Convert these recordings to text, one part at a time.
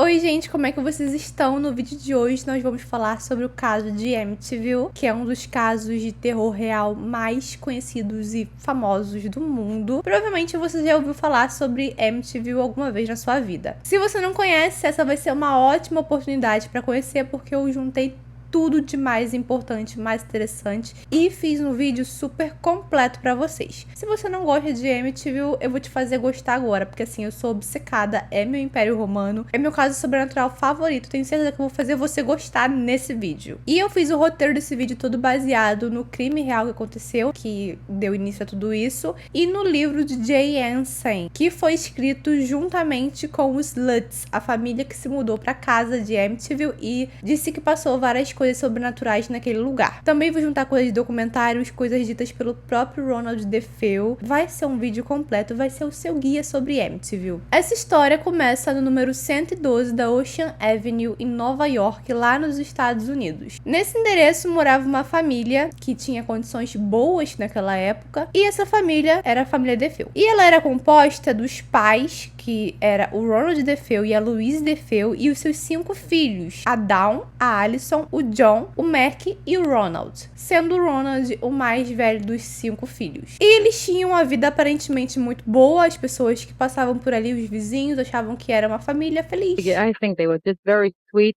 Oi gente, como é que vocês estão? No vídeo de hoje nós vamos falar sobre o caso de Amityville, que é um dos casos de terror real mais conhecidos e famosos do mundo. Provavelmente você já ouviu falar sobre Amityville alguma vez na sua vida. Se você não conhece, essa vai ser uma ótima oportunidade para conhecer, porque eu juntei tudo de mais importante, mais interessante e fiz um vídeo super completo pra vocês. Se você não gosta de Amityville, eu vou te fazer gostar agora, porque assim, eu sou obcecada, é meu Império Romano, é meu caso sobrenatural favorito, tenho certeza que eu vou fazer você gostar nesse vídeo. E eu fiz o roteiro desse vídeo todo baseado no crime real que aconteceu, que deu início a tudo isso, e no livro de Jay Anson, que foi escrito juntamente com os Lutz, a família que se mudou pra casa de Amityville e disse que passou várias coisas sobrenaturais naquele lugar. Também vou juntar coisas de documentários, coisas ditas pelo próprio Ronald DeFeo. Vai ser um vídeo completo, vai ser o seu guia sobre Amityville. Essa história começa no número 112 da Ocean Avenue, em Nova York, lá nos Estados Unidos. Nesse endereço morava uma família que tinha condições boas naquela época, e essa família era a família DeFeo. E ela era composta dos pais, que era o Ronald DeFeo e a Louise DeFeo, e os seus 5 filhos, a Dawn, a Alison, o John, o Mac e o Ronald, sendo o Ronald o mais velho dos 5 filhos. E eles tinham uma vida aparentemente muito boa, as pessoas que passavam por ali, os vizinhos, achavam que era uma família feliz. I think they were just very sweet,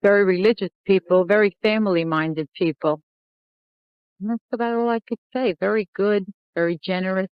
very religious people, very family-minded people. And that's about all I could say. Very good, very generous,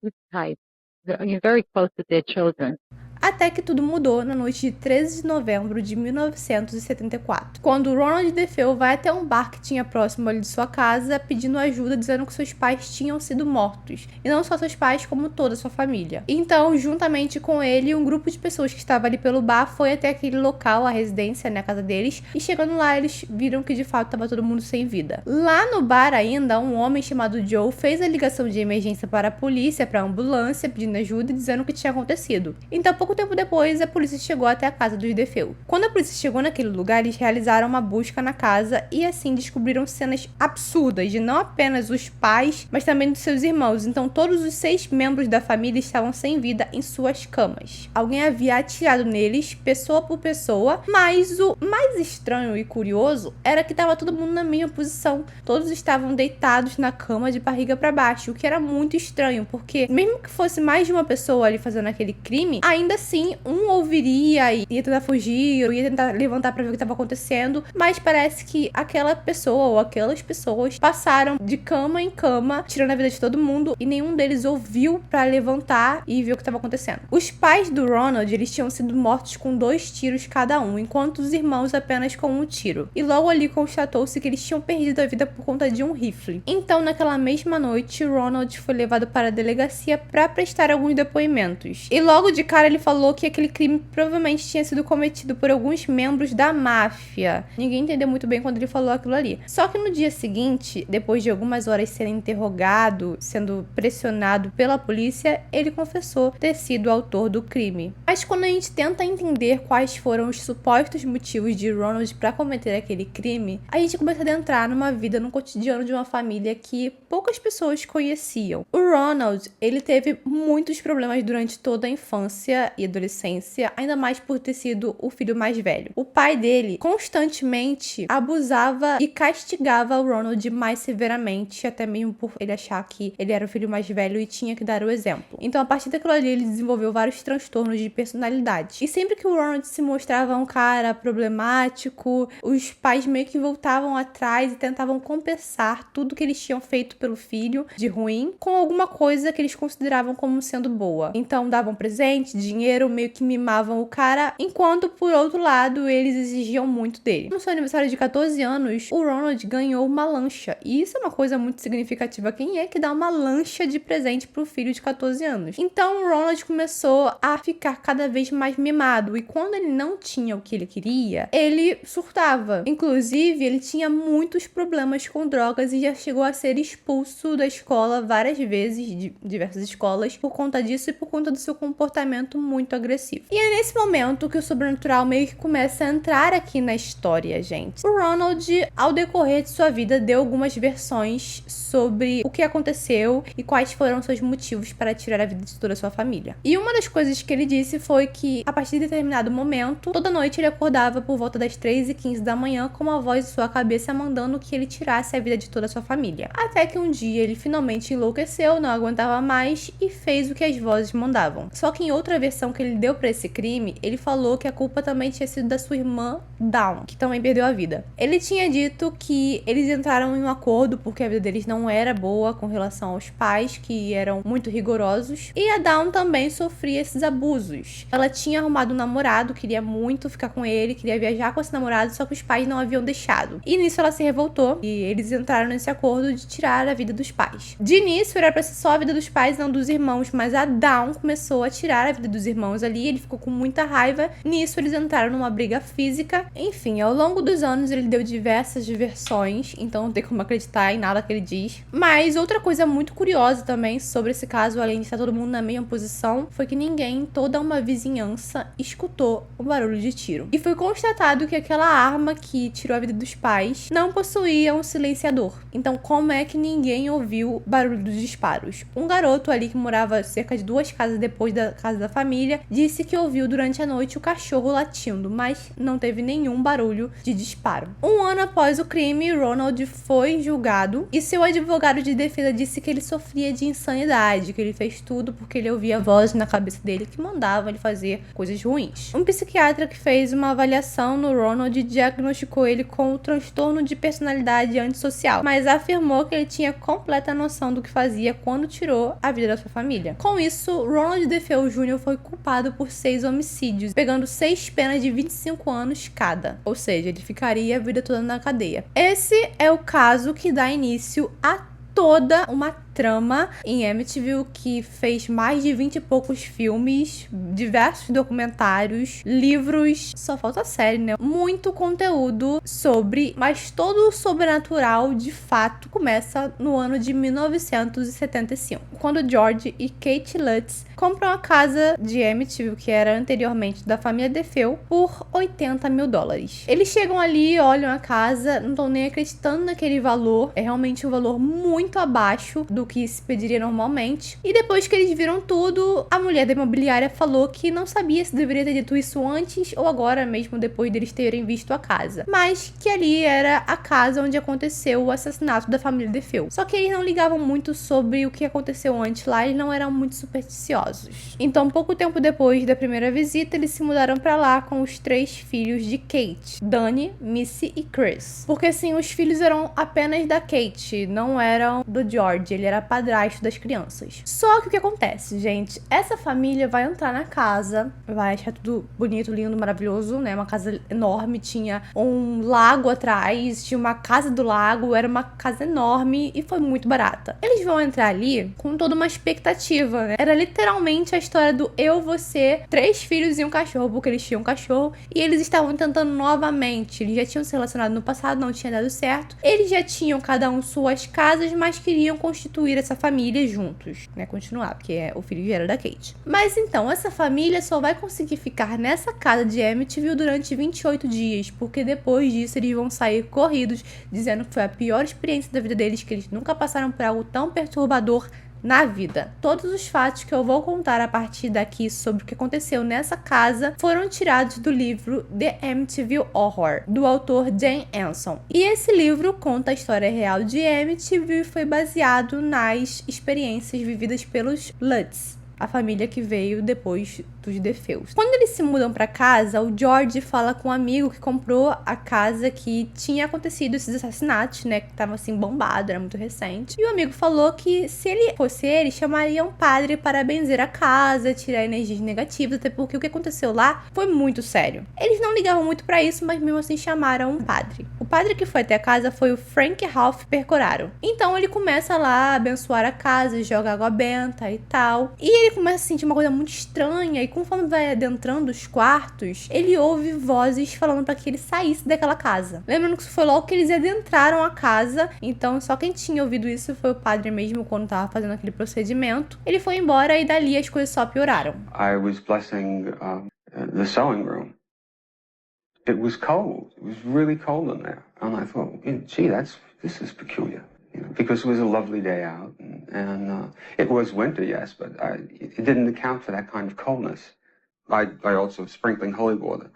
good type. Very close to their children. Até que tudo mudou na noite de 13 de novembro de 1974, quando Ronald DeFeo vai até um bar que tinha próximo ali de sua casa, pedindo ajuda, dizendo que seus pais tinham sido mortos. E não só seus pais, como toda a sua família. Então, juntamente com ele, um grupo de pessoas que estava ali pelo bar foi até aquele local, a residência, né, a casa deles, e chegando lá, eles viram que de fato estava todo mundo sem vida. Lá no bar ainda, um homem chamado Joe fez a ligação de emergência para a polícia, para a ambulância, pedindo ajuda e dizendo o que tinha acontecido. Então, pouco tempo depois, a polícia chegou até a casa dos DeFeo. Quando a polícia chegou naquele lugar, eles realizaram uma busca na casa e assim descobriram cenas absurdas de não apenas os pais, mas também dos seus irmãos. Então, todos os 6 membros da família estavam sem vida em suas camas. Alguém havia atirado neles, pessoa por pessoa, mas o mais estranho e curioso era que estava todo mundo na mesma posição. Todos estavam deitados na cama de barriga para baixo, o que era muito estranho, porque mesmo que fosse mais de uma pessoa ali fazendo aquele crime, ainda assim um ouviria e ia tentar fugir, ou ia tentar levantar pra ver o que estava acontecendo, mas parece que aquela pessoa ou aquelas pessoas passaram de cama em cama, tirando a vida de todo mundo, e nenhum deles ouviu pra levantar e ver o que estava acontecendo. Os pais do Ronald, eles tinham sido mortos com 2 tiros cada um, enquanto os irmãos apenas com 1 tiro. E logo ali constatou-se que eles tinham perdido a vida por conta de um rifle. Então, naquela mesma noite, Ronald foi levado para a delegacia para prestar alguns depoimentos. E logo de cara ele falou que aquele crime provavelmente tinha sido cometido por alguns membros da máfia. Ninguém entendeu muito bem quando ele falou aquilo ali. Só que no dia seguinte, depois de algumas horas sendo interrogado, sendo pressionado pela polícia, ele confessou ter sido o autor do crime. Mas quando a gente tenta entender quais foram os supostos motivos de Ronald para cometer aquele crime, a gente começa a adentrar numa vida, no cotidiano de uma família que poucas pessoas conheciam. O Ronald, ele teve muitos problemas durante toda a infância e adolescência, ainda mais por ter sido o filho mais velho. O pai dele constantemente abusava e castigava o Ronald mais severamente, até mesmo por ele achar que ele era o filho mais velho e tinha que dar o exemplo. Então, a partir daquilo ali, ele desenvolveu vários transtornos de personalidade. E sempre que o Ronald se mostrava um cara problemático, os pais meio que voltavam atrás e tentavam compensar tudo que eles tinham feito pelo filho de ruim com alguma coisa que eles consideravam como sendo boa. Então, davam presente, dinheiro, meio que mimavam o cara, enquanto por outro lado eles exigiam muito dele. No seu aniversário de 14 anos, o Ronald ganhou uma lancha, e isso é uma coisa muito significativa. Quem é que dá uma lancha de presente pro filho de 14 anos? Então o Ronald começou a ficar cada vez mais mimado, e quando ele não tinha o que ele queria, ele surtava. Inclusive, ele tinha muitos problemas com drogas e já chegou a ser expulso da escola várias vezes, de diversas escolas, por conta disso e por conta do seu comportamento muito agressivo. E é nesse momento que o sobrenatural meio que começa a entrar aqui na história, gente. O Ronald, ao decorrer de sua vida, deu algumas versões sobre o que aconteceu e quais foram seus motivos para tirar a vida de toda a sua família. E uma das coisas que ele disse foi que, a partir de determinado momento, toda noite ele acordava por volta das 3h15 da manhã com uma voz em sua cabeça mandando que ele tirasse a vida de toda a sua família. Até que um dia ele finalmente enlouqueceu, não aguentava mais e fez o que as vozes mandavam. Só que em outra versão que ele deu para esse crime, ele falou que a culpa também tinha sido da sua irmã Dawn, que também perdeu a vida. Ele tinha dito que eles entraram em um acordo porque a vida deles não era boa com relação aos pais, que eram muito rigorosos, e a Dawn também sofria esses abusos. Ela tinha arrumado um namorado, queria muito ficar com ele, queria viajar com esse namorado, só que os pais não haviam deixado. E nisso ela se revoltou e eles entraram nesse acordo de tirar a vida dos pais. De início era pra ser só a vida dos pais, não dos irmãos, mas a Dawn começou a tirar a vida dos irmãos ali, ele ficou com muita raiva. Nisso eles entraram numa briga física. Enfim, ao longo dos anos ele deu diversas versões, então não tem como acreditar em nada que ele diz. Mas outra coisa muito curiosa também sobre esse caso, além de estar todo mundo na mesma posição, foi que ninguém em toda uma vizinhança escutou o barulho de tiro. E foi constatado que aquela arma que tirou a vida dos pais não possuía um silenciador. Então, como é que ninguém ouviu o barulho dos disparos? Um garoto ali que morava cerca de 2 casas depois da casa da família disse que ouviu durante a noite o cachorro latindo, mas não teve nenhum barulho de disparo. Um ano após o crime, Ronald foi julgado e seu advogado de defesa disse que ele sofria de insanidade, que ele fez tudo porque ele ouvia vozes na cabeça dele que mandavam ele fazer coisas ruins. Um psiquiatra que fez uma avaliação no Ronald diagnosticou ele com o transtorno de personalidade antissocial, mas afirmou que ele tinha completa noção do que fazia quando tirou a vida da sua família. Com isso, Ronald DeFeo Jr. foi culpado por 6 homicídios, pegando 6 penas de 25 anos cada. Ou seja, ele ficaria a vida toda na cadeia. Esse é o caso que dá início a toda uma trama em Amityville que fez mais de 20 e poucos filmes, diversos documentários, livros, só falta série, né? Muito conteúdo sobre, mas todo o sobrenatural de fato começa no ano de 1975, quando George e Kate Lutz compram a casa de Amityville, que era anteriormente da família DeFeo, por $80 mil. Eles chegam ali, olham a casa, não estão nem acreditando naquele valor, é realmente um valor muito abaixo do que se pediria normalmente. E depois que eles viram tudo, a mulher da imobiliária falou que não sabia se deveria ter dito isso antes ou agora mesmo depois deles terem visto a casa, mas que ali era a casa onde aconteceu o assassinato da família DeFeo. Só que eles não ligavam muito sobre o que aconteceu antes lá, eles não eram muito supersticiosos. Então, pouco tempo depois da primeira visita, eles se mudaram pra lá com os 3 filhos de Kate, Danny, Missy e Chris. Porque assim, os filhos eram apenas da Kate, não eram do George, ele era padrasto das crianças. Só que o que acontece, gente? Essa família vai entrar na casa, vai achar tudo bonito, lindo, maravilhoso, né? Uma casa enorme, tinha um lago atrás, tinha uma casa do lago, era uma casa enorme e foi muito barata. Eles vão entrar ali com toda uma expectativa, né? Era literalmente a história do eu, você, 3 filhos e um cachorro, porque eles tinham um cachorro e eles estavam tentando novamente. Eles já tinham se relacionado no passado, não tinha dado certo. Eles já tinham cada um suas casas, mas queriam constituir essa família juntos, né? Continuar, porque o filho já era da Kate. Mas então, essa família só vai conseguir ficar nessa casa de Amityville durante 28 dias, porque depois disso eles vão sair corridos, dizendo que foi a pior experiência da vida deles, que eles nunca passaram por algo tão perturbador na vida. Todos os fatos que eu vou contar a partir daqui sobre o que aconteceu nessa casa foram tirados do livro The Amityville Horror, do autor Dan Anson. E esse livro conta a história real de Amityville e foi baseado nas experiências vividas pelos Lutz, a família que veio depois dos DeFeos. Quando eles se mudam pra casa, o George fala com um amigo que comprou a casa que tinha acontecido esses assassinatos, né, que tava assim bombado, era muito recente. E o amigo falou que se ele fosse ele, chamaria um padre para benzer a casa, tirar energias negativas, até porque o que aconteceu lá foi muito sério. Eles não ligavam muito pra isso, mas mesmo assim chamaram um padre. O padre que foi até a casa foi o Frank Ralph Pecoraro. Então ele começa lá a abençoar a casa, joga água benta e tal. E ele começa a sentir uma coisa muito estranha, e conforme vai adentrando os quartos, ele ouve vozes falando para que ele saísse daquela casa. Lembrando que isso foi logo que eles adentraram a casa, então só quem tinha ouvido isso foi o padre mesmo quando tava fazendo aquele procedimento. Ele foi embora e dali as coisas só pioraram. I was blessing the sewing room. It was cold. It was really cold in there. And I thought, gee, this is peculiar. Because it was a lovely day out. And it was winter, yes, but it didn't account for that kind of coldness. I also was sprinkling holy water.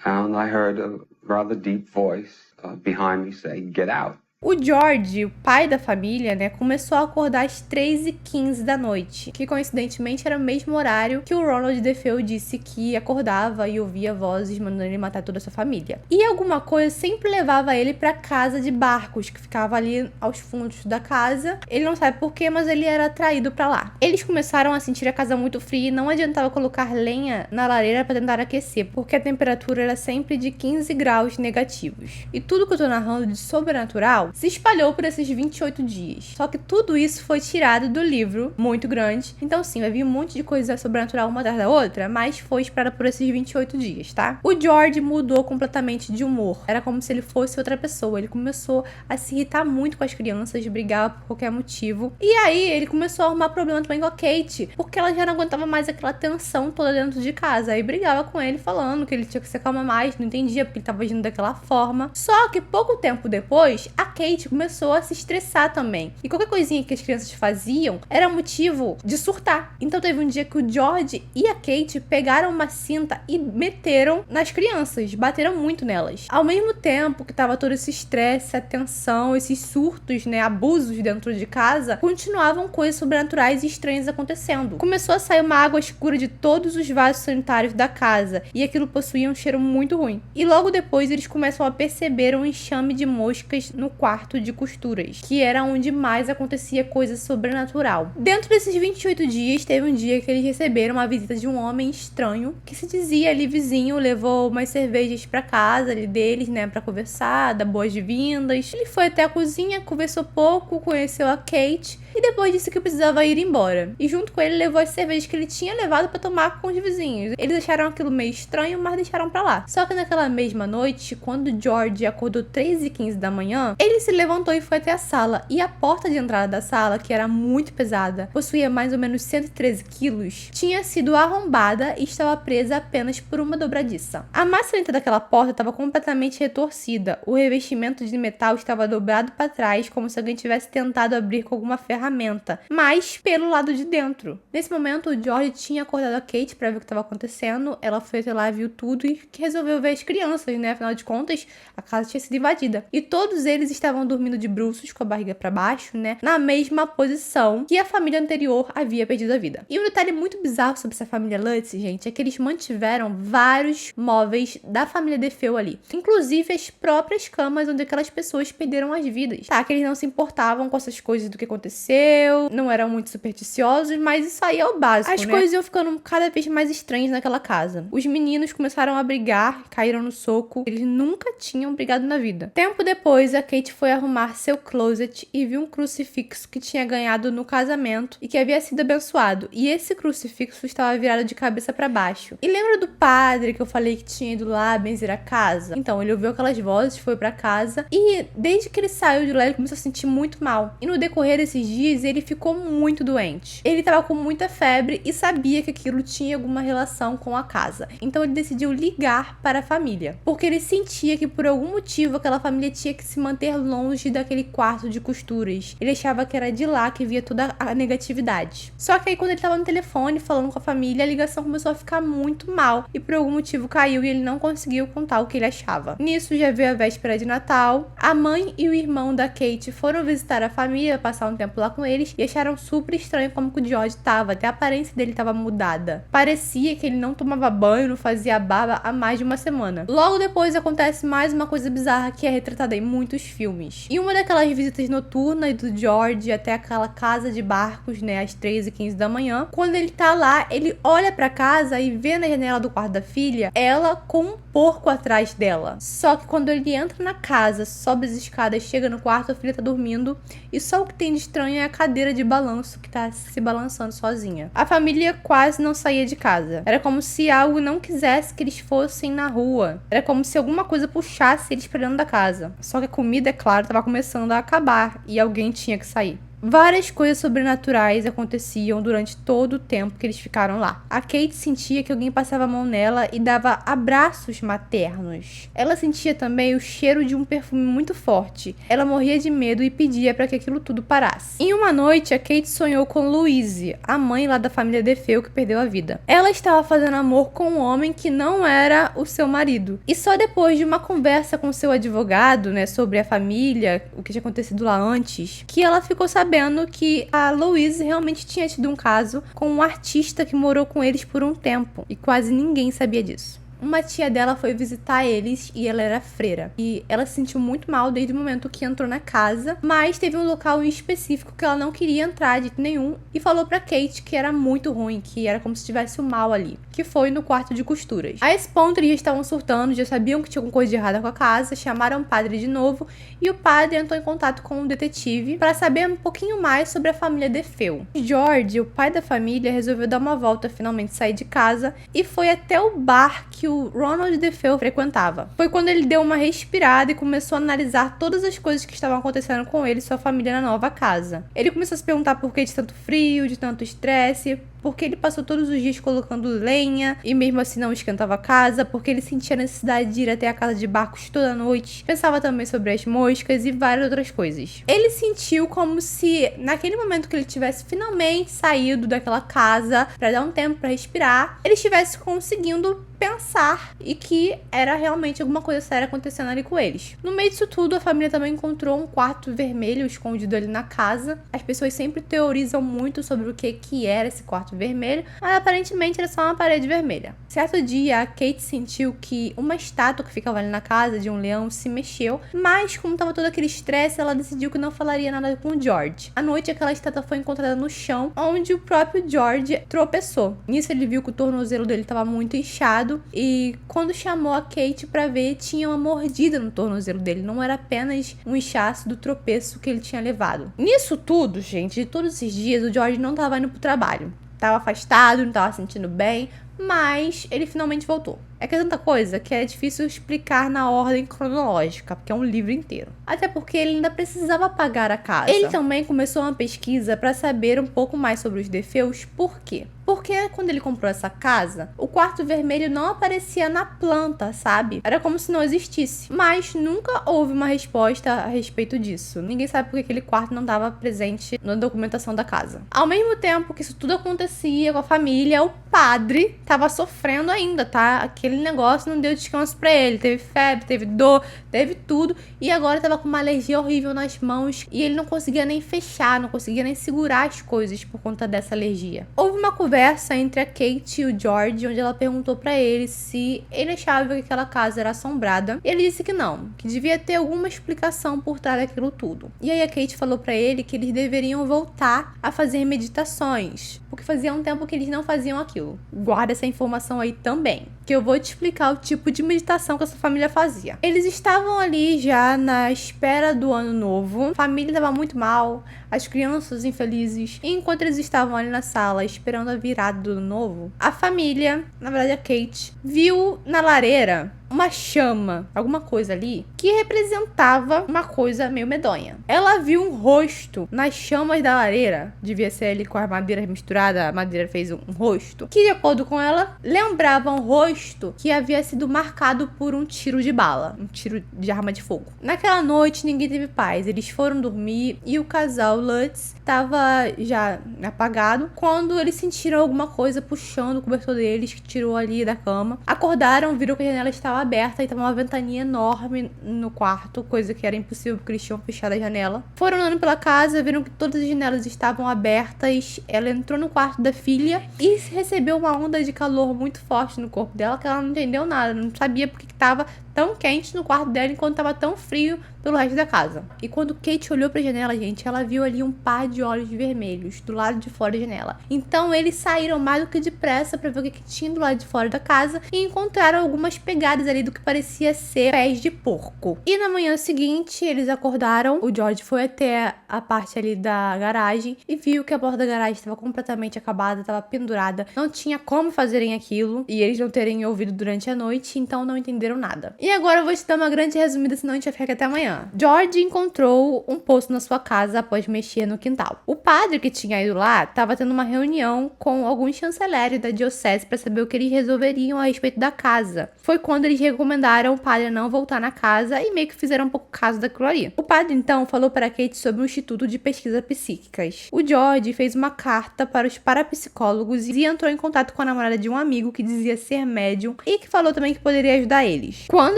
And I heard a rather deep voice behind me say, get out. O George, o pai da família, né, começou a acordar às 3h15 da noite, que coincidentemente era o mesmo horário que o Ronald DeFeo disse que acordava e ouvia vozes mandando ele matar toda a sua família. E alguma coisa sempre levava ele pra casa de barcos, que ficava ali aos fundos da casa. Ele não sabe porquê, mas ele era atraído pra lá. Eles começaram a sentir a casa muito fria e não adiantava colocar lenha na lareira pra tentar aquecer, porque a temperatura era sempre de 15 graus negativos. E tudo que eu tô narrando de sobrenatural se espalhou por esses 28 dias. Só que tudo isso foi tirado do livro, muito grande. Então sim, vai vir um monte de coisa sobrenatural uma atrás da outra, mas foi esperada por esses 28 dias, tá? O George mudou completamente de humor. Era como se ele fosse outra pessoa. Ele começou a se irritar muito com as crianças, brigava por qualquer motivo. E aí ele começou a arrumar problema também com a Kate, porque ela já não aguentava mais aquela tensão toda dentro de casa. Aí brigava com ele, falando que ele tinha que se acalmar mais, não entendia porque ele tava agindo daquela forma. Só que pouco tempo depois, a Kate começou a se estressar também. E qualquer coisinha que as crianças faziam era motivo de surtar. Então teve um dia que o George e a Kate pegaram uma cinta e meteram nas crianças, bateram muito nelas. Ao mesmo tempo que tava todo esse estresse, a tensão, esses surtos, né, abusos dentro de casa, continuavam coisas sobrenaturais e estranhas acontecendo. Começou a sair uma água escura de todos os vasos sanitários da casa, e aquilo possuía um cheiro muito ruim. E logo depois eles começam a perceber um enxame de moscas no quarto de costuras, que era onde mais acontecia coisa sobrenatural. Dentro desses 28 dias, teve um dia que eles receberam uma visita de um homem estranho, que se dizia ali vizinho, levou umas cervejas pra casa ali deles, né, pra conversar, dar boas-vindas. Ele foi até a cozinha, conversou pouco, conheceu a Kate, e depois disse que precisava ir embora. E junto com ele levou as cervejas que ele tinha levado pra tomar com os vizinhos. Eles acharam aquilo meio estranho, mas deixaram pra lá. Só que naquela mesma noite, quando George acordou 3h15 da manhã, ele se levantou e foi até a sala. E a porta de entrada da sala, que era muito pesada, possuía mais ou menos 113 quilos, tinha sido arrombada e estava presa apenas por uma dobradiça. A maçaneta daquela porta estava completamente retorcida. O revestimento de metal estava dobrado para trás, como se alguém tivesse tentado abrir com alguma ferramenta, mas pelo lado de dentro. Nesse momento, o George tinha acordado a Kate para ver o que estava acontecendo. Ela foi até lá, viu tudo e resolveu ver as crianças, né? Afinal de contas, a casa tinha sido invadida. E todos eles estavam dormindo de bruços, com a barriga para baixo, né? Na mesma posição que a família anterior havia perdido a vida. E um detalhe muito bizarro sobre essa família Lutz, gente, é que eles mantiveram vários móveis da família DeFeo ali. Inclusive as próprias camas onde aquelas pessoas perderam as vidas. Tá, que eles não se importavam com essas coisas do que aconteceu, não eram muito supersticiosos, mas isso aí é o básico, As coisas iam ficando cada vez mais estranhas naquela casa. Os meninos começaram a brigar, caíram no soco. Eles nunca tinham brigado na vida. Tempo depois, a Kate foi arrumar seu closet e viu um crucifixo que tinha ganhado no casamento e que havia sido abençoado. E esse crucifixo estava virado de cabeça para baixo. E lembra do padre que eu falei que tinha ido lá benzer a casa? Então, ele ouviu aquelas vozes, foi para casa e desde que ele saiu de lá, ele começou a se sentir muito mal. E no decorrer desses dias, ele ficou muito doente. Ele estava com muita febre e sabia que aquilo tinha alguma relação com a casa. Então, ele decidiu ligar para a família, porque ele sentia que por algum motivo aquela família tinha que se manter longe daquele quarto de costuras. Ele achava que era de lá que via toda a negatividade. Só que aí quando ele estava no telefone falando com a família, a ligação começou a ficar muito mal e por algum motivo caiu e ele não conseguiu contar o que ele achava. Nisso já veio a véspera de Natal. A mãe e o irmão da Kate foram visitar a família, passar um tempo lá com eles e acharam super estranho como que o George estava. Até a aparência dele estava mudada. Parecia que ele não tomava banho, não fazia barba há mais de uma semana. Logo depois acontece mais uma coisa bizarra que é retratada em muitos filmes. E uma daquelas visitas noturnas do George até aquela casa de barcos, né, às 3h15 da manhã, quando ele tá lá, ele olha pra casa e vê na janela do quarto da filha ela com porco atrás dela. Só que quando ele entra na casa, sobe as escadas, chega no quarto, a filha tá dormindo e só o que tem de estranho é a cadeira de balanço que tá se balançando sozinha. A família quase não saía de casa. Era como se algo não quisesse que eles fossem na rua. Era como se alguma coisa puxasse eles pra dentro da casa. Só que a comida, é claro, tava começando a acabar e alguém tinha que sair. Várias coisas sobrenaturais aconteciam durante todo o tempo que eles ficaram lá. A Kate sentia que alguém passava a mão nela e dava abraços maternos. Ela sentia também o cheiro de um perfume muito forte. Ela morria de medo e pedia para que aquilo tudo parasse. Em uma noite, a Kate sonhou com Louise, a mãe lá da família DeFeo que perdeu a vida. Ela estava fazendo amor com um homem que não era o seu marido. E só depois de uma conversa com seu advogado, sobre a família, o que tinha acontecido lá antes, que ela ficou sabendo que a Louise realmente tinha tido um caso com um artista que morou com eles por um tempo. E quase ninguém sabia disso. Uma tia dela foi visitar eles e ela era freira. E ela se sentiu muito mal desde o momento que entrou na casa, mas teve um local em específico que ela não queria entrar de nenhum e falou pra Kate que era muito ruim, que era como se tivesse o mal ali, que foi no quarto de costuras. A esse ponto eles já estavam surtando, já sabiam que tinha alguma coisa de errada com a casa, chamaram o padre de novo e o padre entrou em contato com um detetive para saber um pouquinho mais sobre a família DeFeo. George, o pai da família, resolveu dar uma volta, finalmente sair de casa e foi até o bar que o Ronald DeFeo frequentava. Foi quando ele deu uma respirada e começou a analisar todas as coisas que estavam acontecendo com ele e sua família na nova casa. Ele começou a se perguntar por que de tanto frio, de tanto estresse, porque ele passou todos os dias colocando lenha e mesmo assim não esquentava a casa, porque ele sentia a necessidade de ir até a casa de Barcos toda noite. Pensava também sobre as moscas e várias outras coisas. Ele sentiu como se naquele momento que ele tivesse finalmente saído daquela casa para dar um tempo para respirar, ele estivesse conseguindo pensar e que era realmente alguma coisa séria acontecendo ali com eles. No meio disso tudo, a família também encontrou um quarto vermelho escondido ali na casa. As pessoas sempre teorizam muito sobre o que era esse quarto vermelho, mas aparentemente era só uma parede vermelha. Certo dia, a Kate sentiu que uma estátua que ficava ali na casa de um leão se mexeu, mas como tava todo aquele estresse, ela decidiu que não falaria nada com o George. À noite, aquela estátua foi encontrada no chão, onde o próprio George tropeçou. Nisso, ele viu que o tornozelo dele estava muito inchado e quando chamou a Kate pra ver, tinha uma mordida no tornozelo dele. Não era apenas um inchaço do tropeço que ele tinha levado. Nisso tudo, gente, de todos esses dias, o George não tava indo pro trabalho. Tava afastado, não tava se sentindo bem, mas ele finalmente voltou. É que é tanta coisa que é difícil explicar na ordem cronológica, porque é um livro inteiro. Até porque ele ainda precisava pagar a casa. Ele também começou uma pesquisa para saber um pouco mais sobre os DeFeos. Por quê? Porque quando ele comprou essa casa, o quarto vermelho não aparecia na planta, sabe? Era como se não existisse. Mas nunca houve uma resposta a respeito disso. Ninguém sabe por que aquele quarto não estava presente na documentação da casa. Ao mesmo tempo que isso tudo acontecia com a família, o padre estava sofrendo ainda, tá? Aquele negócio não deu descanso pra ele. Teve febre, teve dor, teve tudo. E agora tava com uma alergia horrível nas mãos. E ele não conseguia nem fechar, não conseguia nem segurar as coisas por conta dessa alergia. Houve uma conversa entre a Kate e o George, onde ela perguntou pra ele se ele achava que aquela casa era assombrada. E ele disse que não, que devia ter alguma explicação por trás daquilo tudo. E aí a Kate falou pra ele que eles deveriam voltar a fazer meditações, porque fazia um tempo que eles não faziam aquilo. Guarda essa informação aí também, que eu vou te explicar o tipo de meditação que essa família fazia. Eles estavam ali já na espera do ano novo, a família estava muito mal, as crianças infelizes, e enquanto eles estavam ali na sala esperando a virada do ano novo, a família, na verdade a Kate, viu na lareira uma chama, alguma coisa ali, que representava uma coisa meio medonha. Ela viu um rosto nas chamas da lareira, devia ser ali com a madeira misturada, a madeira fez um rosto, que de acordo com ela, lembrava um rosto que havia sido marcado por um tiro de bala, um tiro de arma de fogo. Naquela noite, ninguém teve paz, eles foram dormir e o casal Lutz estava já apagado, quando eles sentiram alguma coisa puxando o cobertor deles, que tirou ali da cama. Acordaram, viram que a janela estava aberta e tava uma ventaninha enorme no quarto, coisa que era impossível porque eles tinham fechado a janela. Foram andando pela casa, viram que todas as janelas estavam abertas. Ela entrou no quarto da filha e recebeu uma onda de calor muito forte no corpo dela, que ela não entendeu nada, não sabia porque que tava tão quente no quarto dela enquanto tava tão frio pelo resto da casa. E quando Kate olhou pra janela, gente, ela viu ali um par de olhos vermelhos do lado de fora da janela. Então eles saíram mais do que depressa pra ver o que tinha do lado de fora da casa e encontraram algumas pegadas ali do que parecia ser pés de porco. E na manhã seguinte, eles acordaram, o George foi até a parte ali da garagem e viu que a porta da garagem estava completamente acabada, estava pendurada, não tinha como fazerem aquilo e eles não terem ouvido durante a noite, então não entenderam nada. E agora eu vou te dar uma grande resumida, senão a gente vai ficar aqui até amanhã. George encontrou um poço na sua casa após mexer no quintal. O padre que tinha ido lá estava tendo uma reunião com alguns chanceleres da diocese para saber o que eles resolveriam a respeito da casa. Foi quando eles recomendaram o padre não voltar na casa e meio que fizeram um pouco caso daquilo ali. O padre então falou para Kate sobre o Instituto de Pesquisas Psíquicas. O George fez uma carta para os parapsicólogos e entrou em contato com a namorada de um amigo que dizia ser médium e que falou também que poderia ajudar eles. Quando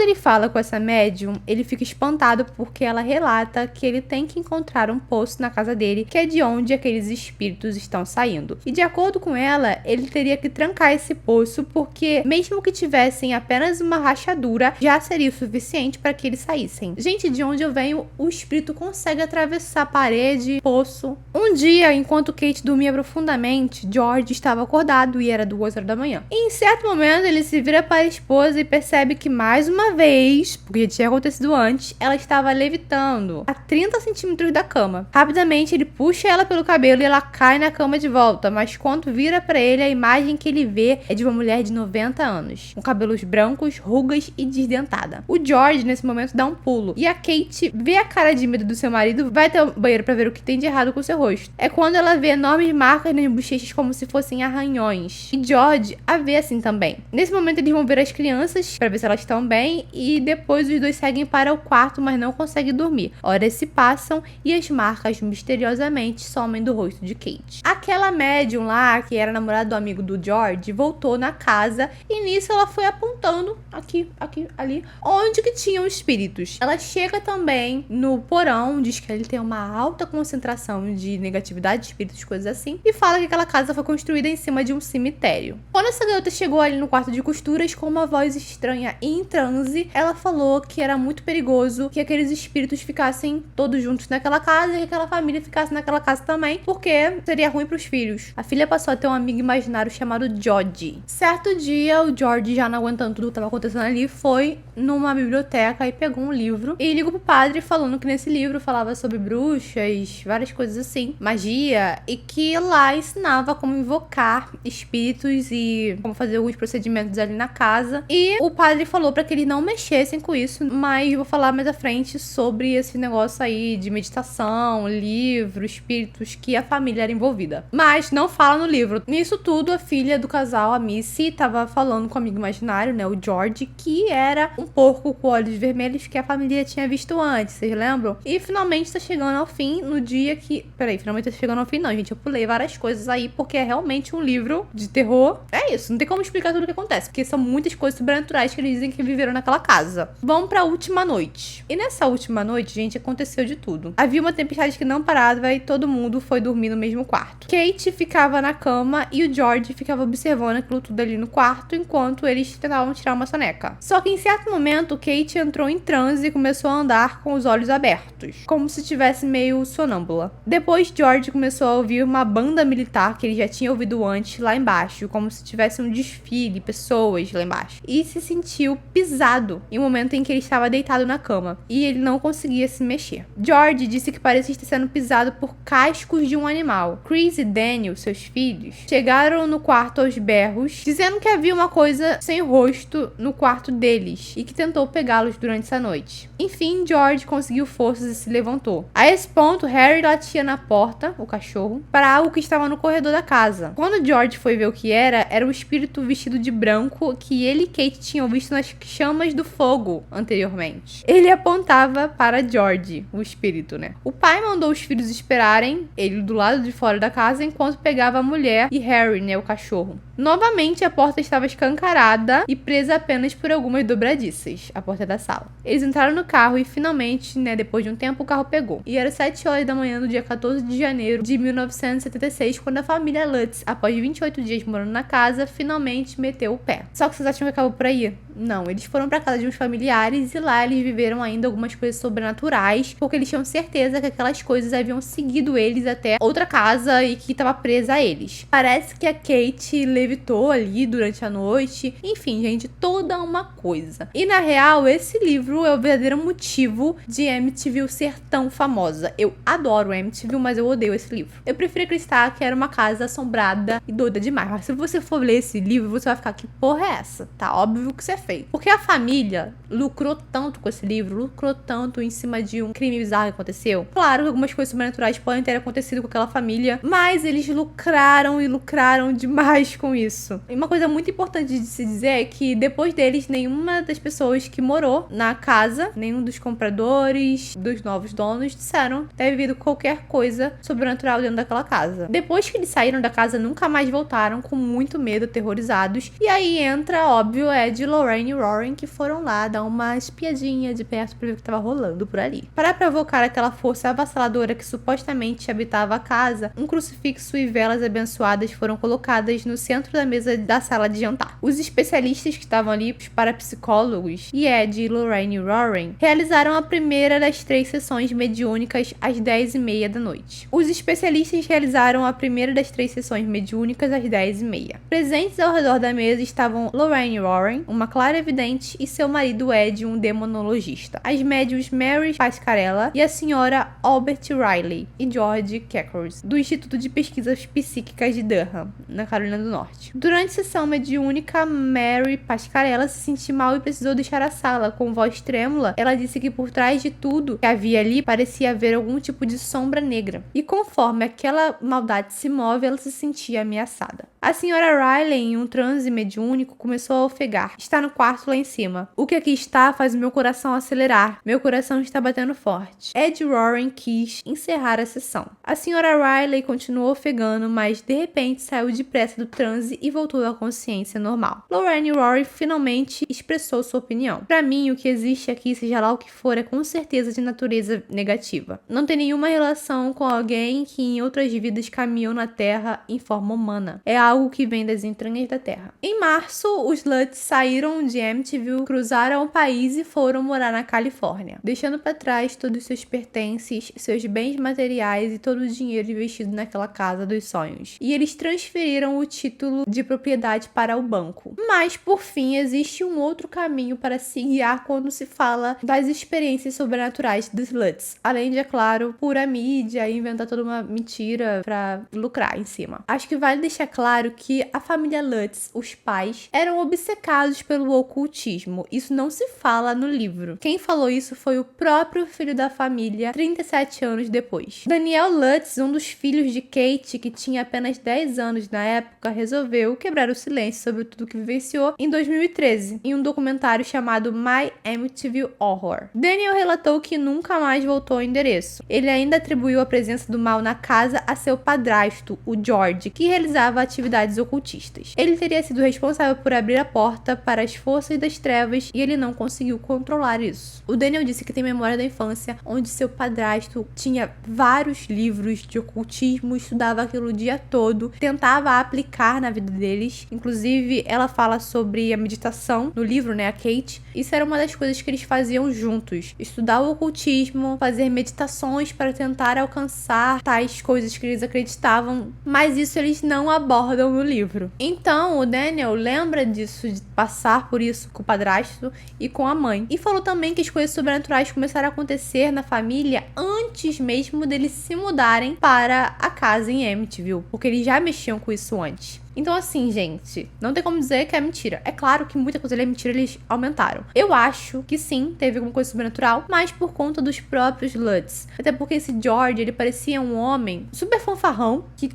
ele fala com essa médium, ele fica espantado porque ela relata que ele tem que encontrar um poço na casa dele, que é de onde aqueles espíritos estão saindo. E de acordo com ela, ele teria que trancar esse poço porque mesmo que tivessem apenas uma rachadura, já seria o suficiente para que eles saíssem. Gente, de onde eu venho, o espírito consegue atravessar parede, poço. Um dia, enquanto Kate dormia profundamente, George estava acordado e era 2 horas da manhã. E em certo momento, ele se vira para a esposa e percebe que mais uma vez, porque já tinha acontecido antes, ela estava levitando a 30 centímetros da cama. Rapidamente, ele puxa ela pelo cabelo e ela cai na cama de volta, mas quando vira para ele, a imagem que ele vê é de uma mulher de 90 anos, com cabelos brancos, rugas e desdentada. O George, nesse momento, dá um pulo e a Kate vê a cara de medo do seu marido, vai até o banheiro para ver o que tem de errado com o seu rosto. É quando ela vê enormes marcas nas bochechas como se fossem arranhões. E George a vê assim também. Nesse momento, eles vão ver as crianças para ver se elas estão bem e depois os dois seguem para o quarto, mas não conseguem dormir. Horas se passam e as marcas misteriosamente somem do rosto de Kate. Aquela médium lá, que era namorada do amigo do George, voltou na casa e nisso ela foi apontando aqui, ali, onde que tinham espíritos. Ela chega também no porão, diz que ele tem uma alta concentração de negatividade, de espíritos, coisas assim, e fala que aquela casa foi construída em cima de um cemitério. Quando essa garota chegou ali no quarto de costuras com uma voz estranha e em transe, ela falou que era muito perigoso que aqueles espíritos ficassem todos juntos naquela casa e que aquela família ficasse naquela casa também, porque seria ruim pros filhos. A filha passou a ter um amigo imaginário chamado Jodie. Certo dia, o George, já não aguentando tudo que estava acontecendo ali, foi numa biblioteca e pegou um livro e ligou pro padre falando que nesse livro falava sobre bruxas, várias coisas assim, magia, e que lá ensinava como invocar espíritos e como fazer alguns procedimentos ali na casa. E o padre falou para que eles não mexessem com isso, mas vou falar mais à frente sobre esse negócio aí de meditação, livro, espíritos, que a família era envolvida. Mas não fala no livro. Nisso tudo, a filha do casal, a Missy, tava falando com o amigo imaginário, né, o George, que era um porco com olhos vermelhos que a família tinha visto antes, vocês lembram? E finalmente tá chegando ao fim no dia que... Peraí, finalmente tá chegando ao fim não, gente. Eu pulei várias coisas aí porque é realmente um livro de terror. É isso, não tem como explicar tudo o que acontece, porque são muitas coisas sobrenaturais que eles dizem que viveram naquela casa. Vamos pra última noite. E nessa última noite, gente, aconteceu de tudo. Havia uma tempestade que não parava e todo mundo foi dormir no mesmo quarto. Kate ficava na cama e o George ficava observando aquilo tudo ali no quarto enquanto eles tentavam tirar uma soneca. Só que em certo momento, Kate entrou em transe e começou a andar com os olhos abertos, como se estivesse meio sonâmbula. Depois, George começou a ouvir uma banda militar que ele já tinha ouvido antes lá embaixo, como se tivesse um desfile, pessoas lá embaixo. E se sentiu pisado em um momento em que ele estava deitado na cama e ele não conseguia se mexer. George disse que parecia estar sendo pisado por cascos de um animal. Chris e Daniel, seus filhos, chegaram no quarto aos berros, dizendo que havia uma coisa sem rosto no quarto deles e que tentou pegá-los durante essa noite. Enfim, George conseguiu forças e se levantou. A esse ponto, Harry latia na porta, o cachorro, para algo que estava no corredor da casa. Quando George foi ver o que era um espírito vestido de branco que ele e Kate tinham visto nas chamas do fogo anteriormente. Ele apontava para George, o espírito, né? O pai mandou os filhos esperarem ele do lado de fora da casa enquanto pegava a mulher e Harry, né, o cachorro. Novamente, a porta estava escancarada e presa apenas por algumas dobradiças, a porta da sala. Eles entraram no carro e finalmente, depois de um tempo, o carro pegou. E era 7 horas da manhã do dia 14 de janeiro de 1976, quando a família Lutz, após 28 dias morando na casa, finalmente meteu o pé. Só que vocês acham que acabou por aí? Não, eles foram pra casa de uns familiares e lá eles viveram ainda algumas coisas sobrenaturais, porque eles tinham certeza que aquelas coisas haviam seguido eles até outra casa e que estava presa a eles. Parece que a Kate levitou ali durante a noite. Enfim, gente, toda uma coisa. E na real, esse livro é o verdadeiro motivo de Amityville ser tão famosa. Eu adoro Amityville, mas eu odeio esse livro. Eu prefiro acreditar que era uma casa assombrada e doida demais. Mas se você for ler esse livro, você vai ficar, que porra é essa? Tá óbvio que você é feio. Porque a família lucrou tanto com esse livro, lucrou tanto em cima de um crime bizarro que aconteceu. Claro que algumas coisas sobrenaturais podem ter acontecido com aquela família, mas eles lucraram e lucraram demais com isso. E uma coisa muito importante de se dizer é que depois deles, nenhuma das pessoas que morou na casa, nenhum dos compradores, dos novos donos, disseram ter vivido qualquer coisa sobrenatural dentro daquela casa. Depois que eles saíram da casa, nunca mais voltaram, com muito medo, aterrorizados. E aí entra, óbvio, Ed, Lorraine e Warren, que foram lá dar uma espiadinha de perto pra ver o que tava rolando por ali. Para provocar aquela força avassaladora que supostamente habitava a casa, um crucifixo e velas abençoadas foram colocadas no centro da mesa da sala de jantar. Os especialistas que estavam ali, os parapsicólogos, e Ed, Lorraine e Warren, realizaram a primeira das 3 sessões mediúnicas às 10h30 da noite. Os especialistas realizaram a primeira das 3 sessões mediúnicas às 10h30. Presentes ao redor da mesa estavam Lorraine Warren, uma clarividente, e seu marido Ed, um demonologista. As médiuns Mary Pascarella e a senhora Albert Riley e George Keckers, do Instituto de Pesquisas Psíquicas de Durham, na Carolina do Norte. Durante a sessão mediúnica, Mary Pascarella se sentiu mal e precisou deixar a sala. Com voz trêmula, ela disse que por trás de tudo que havia ali parecia haver algum tipo de sombra negra. E conforme aquela maldade se move, ela se sentia ameaçada. A senhora Riley, em um transe mediúnico, começou a ofegar. Está no quarto lá em cima. O que aqui está faz meu coração acelerar. Meu coração está batendo forte. Ed Warren quis encerrar a sessão. A senhora Riley continuou ofegando, mas de repente saiu depressa do transe e voltou à consciência normal. Lorraine Warren finalmente expressou sua opinião. Para mim, o que existe aqui, seja lá o que for, é com certeza de natureza negativa. Não tem nenhuma relação com alguém que em outras vidas caminhou na Terra em forma humana. É algo que vem das entranhas da Terra. Em março, os Lutz saíram de Amityville, cruzaram o país e foram morar na Califórnia, deixando para trás todos os seus pertences, seus bens materiais e todo o dinheiro investido naquela casa dos sonhos. E eles transferiram o título de propriedade para o banco. Mas, por fim, existe um outro caminho para se guiar quando se fala das experiências sobrenaturais dos Lutz, além de, é claro, pura mídia e inventar toda uma mentira para lucrar em cima. Acho que vale deixar claro que a família Lutz, os pais, eram obcecados pelo ocultismo. Isso não se fala no livro. Quem falou isso foi o próprio filho da família, 37 anos depois. Daniel Lutz, um dos filhos de Kate, que tinha apenas 10 anos na época, resolveu quebrar o silêncio sobre tudo que vivenciou em 2013, em um documentário chamado My Amityville Horror. Daniel relatou que nunca mais voltou ao endereço. Ele ainda atribuiu a presença do mal na casa a seu padrasto, o George, que realizava atividades ocultistas. Ele teria sido responsável por abrir a porta para as forças das trevas e ele não conseguiu controlar isso. O Daniel disse que tem memória da infância onde seu padrasto tinha vários livros de ocultismo, estudava aquilo o dia todo, tentava aplicar na vida deles. Inclusive, ela fala sobre a meditação no livro, a Kate. Isso era uma das coisas que eles faziam juntos. Estudar o ocultismo, fazer meditações para tentar alcançar tais coisas que eles acreditavam, mas isso eles não abordam no livro. Então, o Daniel lembra disso, de passar por isso com o padrasto e com a mãe. E falou também que as coisas sobrenaturais começaram a acontecer na família antes mesmo deles se mudarem para a casa em Amityville, porque eles já mexiam com isso antes. Então, assim, gente, não tem como dizer que é mentira. É claro que muita coisa ali é mentira, eles aumentaram. Eu acho que sim, teve alguma coisa sobrenatural, mas por conta dos próprios Lutz. Até porque esse George, ele parecia um homem super fanfarrão, que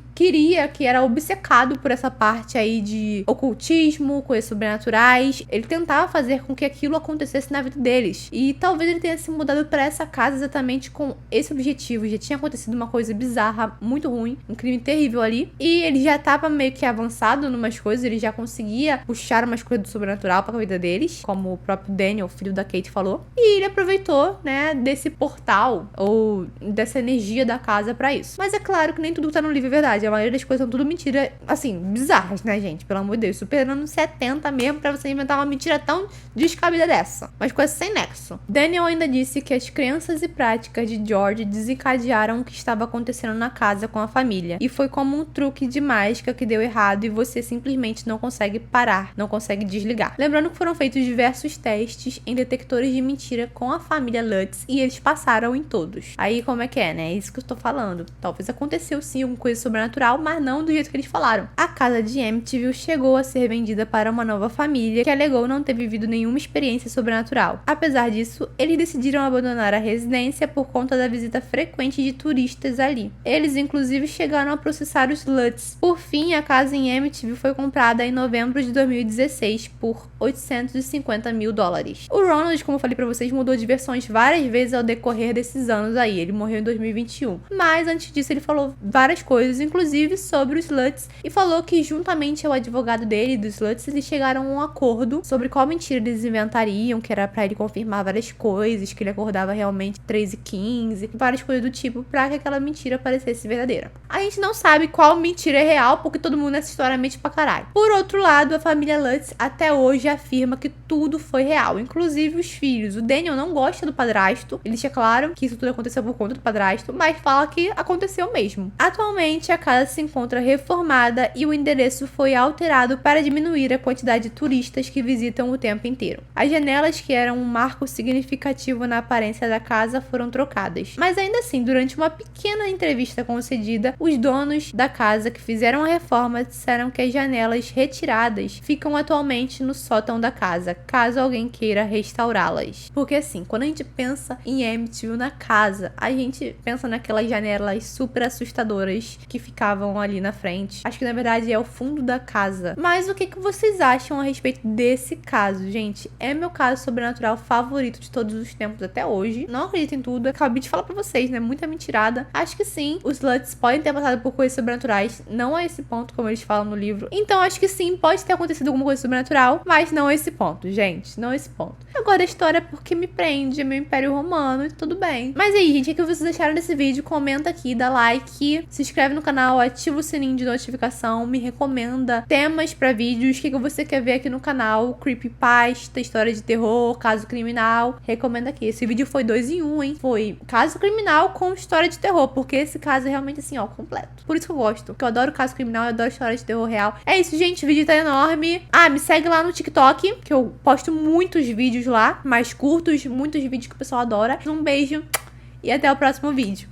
era obcecado por essa parte aí de ocultismo, coisas sobrenaturais. Ele tentava fazer com que aquilo acontecesse na vida deles. E talvez ele tenha se mudado para essa casa exatamente com esse objetivo. Já tinha acontecido uma coisa bizarra, muito ruim, um crime terrível ali. E ele já tava meio que avançado avançado numas coisas, ele já conseguia puxar umas coisas do sobrenatural pra vida deles, como o próprio Daniel, filho da Kate, falou. E ele aproveitou, né, desse portal ou dessa energia da casa pra isso. Mas é claro que nem tudo que tá no livro é verdade. A maioria das coisas são tudo mentira, assim, bizarras, né, gente? Pelo amor de Deus. Super anos 70 mesmo pra você inventar uma mentira tão descabida dessa. Mas coisa sem nexo. Daniel ainda disse que as crenças e práticas de George desencadearam o que estava acontecendo na casa com a família. E foi como um truque de mágica que deu errado e você simplesmente não consegue parar, não consegue desligar. Lembrando que foram feitos diversos testes em detectores de mentira com a família Lutz e eles passaram em todos. Aí como é que é, né? É isso que eu tô falando. Talvez aconteceu sim alguma coisa sobrenatural, mas não do jeito que eles falaram. A casa de Amityville chegou a ser vendida para uma nova família que alegou não ter vivido nenhuma experiência sobrenatural. Apesar disso, eles decidiram abandonar a residência por conta da visita frequente de turistas ali. Eles inclusive chegaram a processar os Lutz. Por fim, a casa em Amityville foi comprada em novembro de 2016 por $850 mil. O Ronald, como eu falei pra vocês, mudou de versões várias vezes ao decorrer desses anos aí. Ele morreu em 2021. Mas antes disso ele falou várias coisas, inclusive sobre os Lutz, e falou que juntamente ao advogado dele, dos Lutz, eles chegaram a um acordo sobre qual mentira eles inventariam, que era pra ele confirmar várias coisas, que ele acordava realmente 3h15, várias coisas do tipo, pra que aquela mentira parecesse verdadeira. A gente não sabe qual mentira é real, porque todo mundo nessa história mente pra caralho. Por outro lado, a família Lutz até hoje afirma que tudo foi real, inclusive os filhos. O Daniel não gosta do padrasto, ele deixa claro que isso tudo aconteceu por conta do padrasto, mas fala que aconteceu mesmo. Atualmente, a casa se encontra reformada e o endereço foi alterado para diminuir a quantidade de turistas que visitam o tempo inteiro. As janelas, que eram um marco significativo na aparência da casa, foram trocadas. Mas ainda assim, durante uma pequena entrevista concedida, os donos da casa que fizeram a reforma disseram que as janelas retiradas ficam atualmente no sótão da casa, caso alguém queira restaurá-las. Porque assim, quando a gente pensa em Amityville na casa, a gente pensa naquelas janelas super assustadoras que ficavam ali na frente. Acho que na verdade é o fundo da casa. Mas o que vocês acham a respeito desse caso, gente? É meu caso sobrenatural favorito de todos os tempos até hoje. Não acredito em tudo, acabei de falar pra vocês, né? Muita mentirada. Acho que sim, os Lutz podem ter passado por coisas sobrenaturais, não a esse ponto, como eles falam no livro. Então acho que sim, pode ter acontecido alguma coisa sobrenatural, mas não a esse ponto, gente. Não a esse ponto. Agora a história é porque me prende, é meu Império Romano e tudo bem. Mas aí, gente, o que vocês acharam desse vídeo? Comenta aqui, dá like, se inscreve no canal, ativa o sininho de notificação, me recomenda temas pra vídeos, o que você quer ver aqui no canal, creepypasta, história de terror, caso criminal, recomenda aqui. Esse vídeo foi 2 em 1, hein? Foi caso criminal com história de terror, porque esse caso é realmente assim, ó, completo. Por isso que eu gosto, porque eu adoro caso criminal, eu adoro história de terror real. É isso, gente, o vídeo tá enorme. Ah, me segue lá no TikTok, que eu posto muitos vídeos lá, mais curtos, muitos vídeos que o pessoal adora. Um beijo e até o próximo vídeo.